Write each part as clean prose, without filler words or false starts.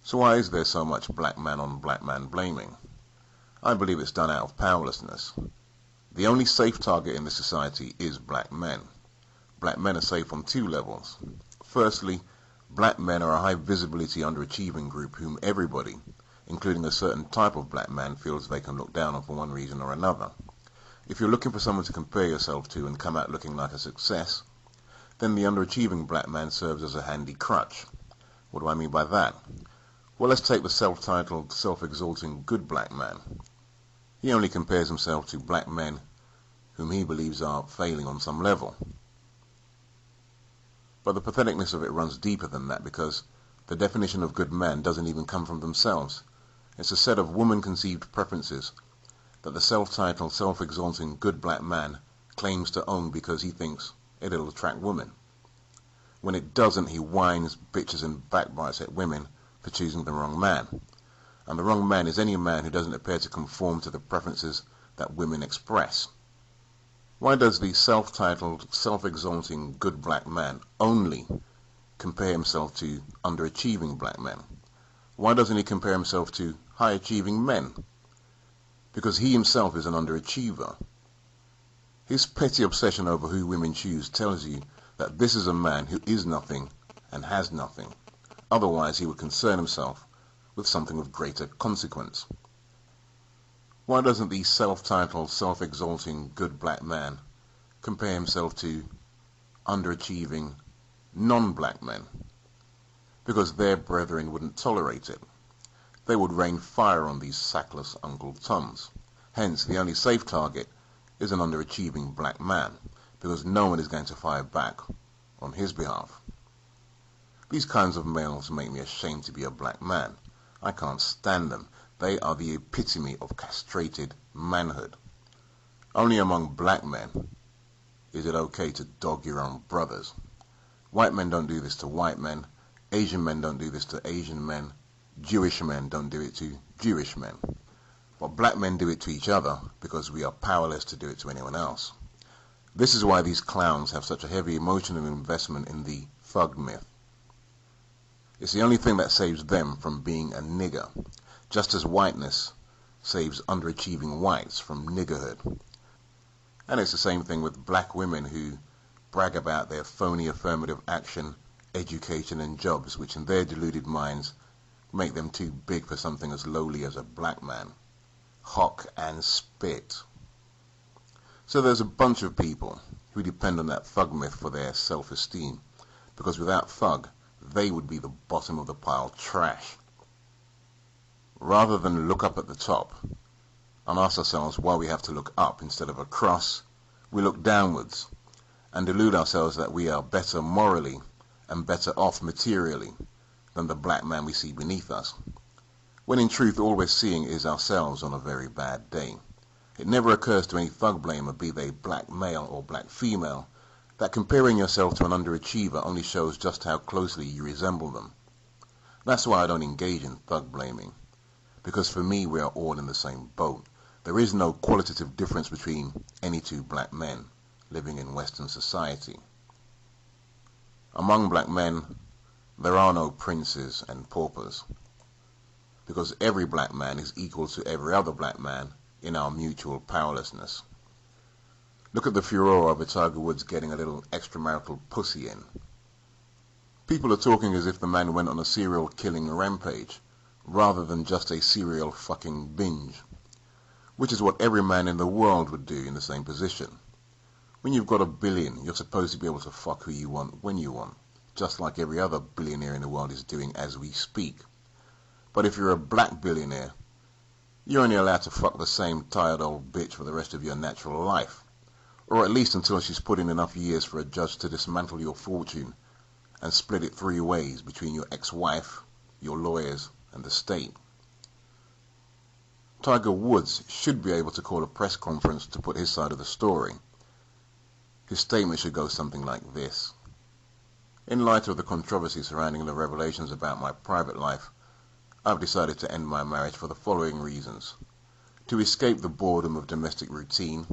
So why is there so much black man on black man blaming? I believe it's done out of powerlessness. The only safe target in this society is black men. Black men are safe on two levels. Firstly, black men are a high visibility underachieving group whom everybody, including a certain type of black man, feels they can look down on for one reason or another. If you're looking for someone to compare yourself to and come out looking like a success, then the underachieving black man serves as a handy crutch. What do I mean by that? Well, let's take the self-titled, self-exalting good black man. He only compares himself to black men whom he believes are failing on some level. But the patheticness of it runs deeper than that, because the definition of good man doesn't even come from themselves. It's a set of woman-conceived preferences that the self-titled, self-exalting good black man claims to own because he thinks it'll attract women. When it doesn't, he whines, bitches and backbites at women for choosing the wrong man. And the wrong man is any man who doesn't appear to conform to the preferences that women express. Why does the self-titled, self-exalting good black man only compare himself to underachieving black men? Why doesn't he compare himself to high-achieving men? Because he himself is an underachiever. His petty obsession over who women choose tells you that this is a man who is nothing and has nothing. Otherwise he would concern himself with something of greater consequence. Why doesn't the self-titled, self-exalting good black man compare himself to underachieving non-black men? Because their brethren wouldn't tolerate it. They would rain fire on these sackless Uncle Toms. Hence, the only safe target is an underachieving black man, because no one is going to fire back on his behalf. These kinds of males make me ashamed to be a black man. I can't stand them. They are the epitome of castrated manhood. Only among black men is it okay to dog your own brothers. White men don't do this to white men. Asian men don't do this to Asian men. Jewish men don't do it to Jewish men. But black men do it to each other because we are powerless to do it to anyone else. This is why these clowns have such a heavy emotional investment in the thug myth. It's the only thing that saves them from being a nigger, just as whiteness saves underachieving whites from niggerhood. And it's the same thing with black women who brag about their phony affirmative action, education and jobs, which in their deluded minds make them too big for something as lowly as a black man. Hock and spit. So there's a bunch of people who depend on that thug myth for their self-esteem, because without thug, they would be the bottom of the pile trash. Rather than look up at the top and ask ourselves why we have to look up instead of across, we look downwards and delude ourselves that we are better morally and better off materially than the black man we see beneath us, when in truth all we're seeing is ourselves on a very bad day. It never occurs to any thug blamer, be they black male or black female, that comparing yourself to an underachiever only shows just how closely you resemble them. That's why I don't engage in thug blaming, because for me we are all in the same boat. There is no qualitative difference between any two black men living in Western society. Among black men, there are no princes and paupers, because every black man is equal to every other black man in our mutual powerlessness. Look at the furore over Tiger Woods getting a little extramarital pussy in. People are talking as if the man went on a serial killing rampage, rather than just a serial fucking binge, which is what every man in the world would do in the same position. When you've got $1 billion, you're supposed to be able to fuck who you want when you want, just like every other billionaire in the world is doing as we speak. But if you're a black billionaire, you're only allowed to fuck the same tired old bitch for the rest of your natural life, or at least until she's put in enough years for a judge to dismantle your fortune and split it 3 ways between your ex-wife, your lawyers, and the state. Tiger Woods should be able to call a press conference to put his side of the story. His statement should go something like this. In light of the controversy surrounding the revelations about my private life, I've decided to end my marriage for the following reasons: to escape the boredom of domestic routine,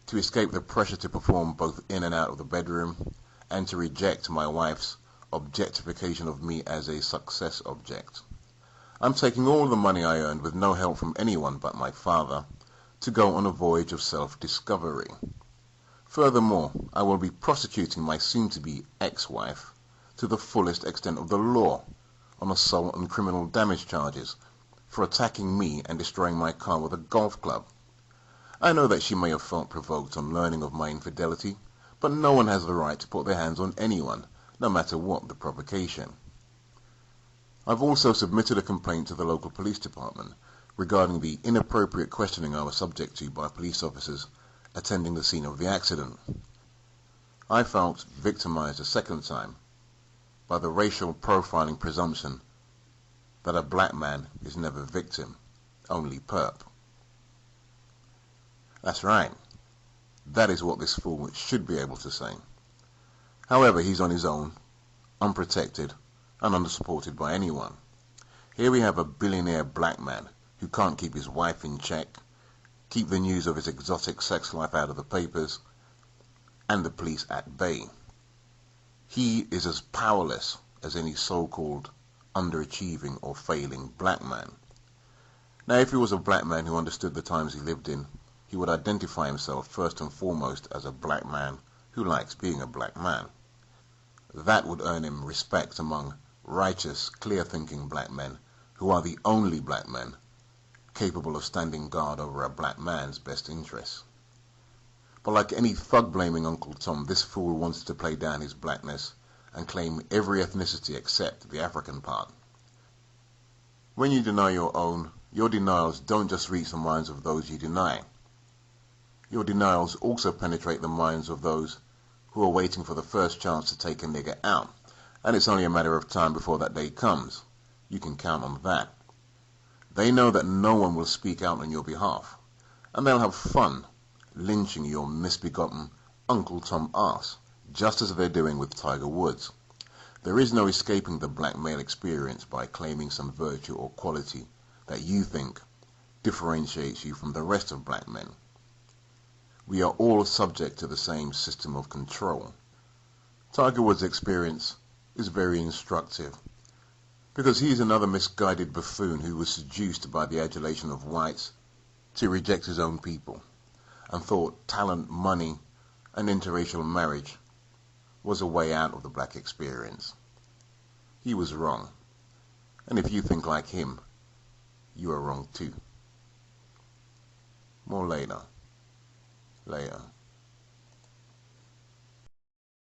to escape the pressure to perform both in and out of the bedroom, and to reject my wife's objectification of me as a success object. I'm taking all the money I earned with no help from anyone but my father to go on a voyage of self-discovery. Furthermore, I will be prosecuting my soon-to-be ex-wife to the fullest extent of the law on assault and criminal damage charges for attacking me and destroying my car with a golf club. I know that she may have felt provoked on learning of my infidelity, but no one has the right to put their hands on anyone, no matter what the provocation. I've also submitted a complaint to the local police department regarding the inappropriate questioning I was subject to by police officers attending the scene of the accident. I felt victimized a second time by the racial profiling presumption that a black man is never victim, only perp. That's right. That is what this fool should be able to say. However, he's on his own, unprotected, and unsupported by anyone. Here we have a billionaire black man who can't keep his wife in check, keep the news of his exotic sex life out of the papers, and the police at bay. He is as powerless as any so-called underachieving or failing black man. Now, if he was a black man who understood the times he lived in, he would identify himself first and foremost as a black man who likes being a black man. That would earn him respect among righteous, clear-thinking black men who are the only black men capable of standing guard over a black man's best interests. But like any thug-blaming Uncle Tom, this fool wants to play down his blackness and claim every ethnicity except the African part. When you deny your own, your denials don't just reach the minds of those you deny. Your denials also penetrate the minds of those who are waiting for the first chance to take a nigger out, and it's only a matter of time before that day comes. You can count on that. They know that no one will speak out on your behalf, and they'll have fun lynching your misbegotten Uncle Tom ass, just as they're doing with Tiger Woods. There is no escaping the black male experience by claiming some virtue or quality that you think differentiates you from the rest of black men. We are all subject to the same system of control. Tiger Woods' experience is very instructive, because he is another misguided buffoon who was seduced by the adulation of whites to reject his own people, and thought talent, money, and interracial marriage was a way out of the black experience. He was wrong, and if you think like him, you are wrong too. More later. Later.